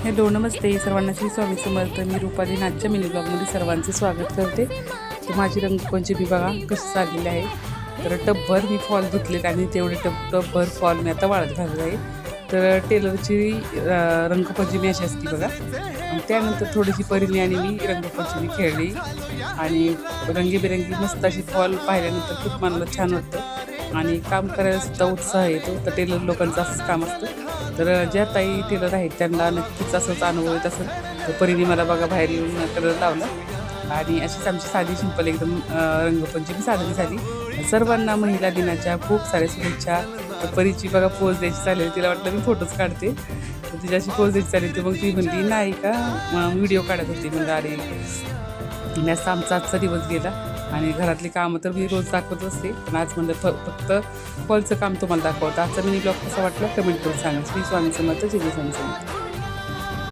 Hello नमस्ते सर्वांना, श्री स्वामी समर्थ. मी Rupali नाथच्या mini ब्लॉगमध्ये सर्वांचे स्वागत करते. तर माझी रंगपंचमी बघा कशी चाललेली आहे. तर टबभर मी फॉल धुतलेत आणि तेवढे टबभर फॉल मी आता वाळत घालत आहे. तर टेलरची रंगपंचमी अशी असते बघा. त्यानंतर थोडीशी परीने आणि मी रंगपंचमी खेळली आणि रंगीबेरंगी मस्त अशी फॉल पाहिल्यानंतर खूप मनाला छान वाटतं आणि काम करायला सुद्धा उत्साह येतो. तर टेलर लोकांचं असंच काम असतं. तर ज्या ताई टेलर आहेत त्यांना नक्कीच असंच अनुभव येत असेल. तर परीने मला बघा बाहेर येऊन कलर लावला आणि अशीच आमची साधी सिंपल एकदम रंगपंचमी साजरी झाली. सर्वांना महिला दिनाच्या खूप साऱ्या शुभेच्छा. तर परीची बघा पोज द्यायची चालेल, तिला वाटलं मी फोटोज काढते. तर तिच्याशी पोज द्यायची चालेल. तर मग ती म्हणली नाही का व्हिडिओ काढत होती. म्हणजे अरे असा आमचा आजचा दिवस गेला आणि घरातली कामं तर मी रोज दाखवत असते, पण आज म्हणलं फक्त फॉलचं काम तुम्हाला दाखवतं. आजचा मिनी ब्लॉग कसा वाटला कमेंट करून सांगा. श्री स्वामी समर्थ, जय स्वामी समर्थ.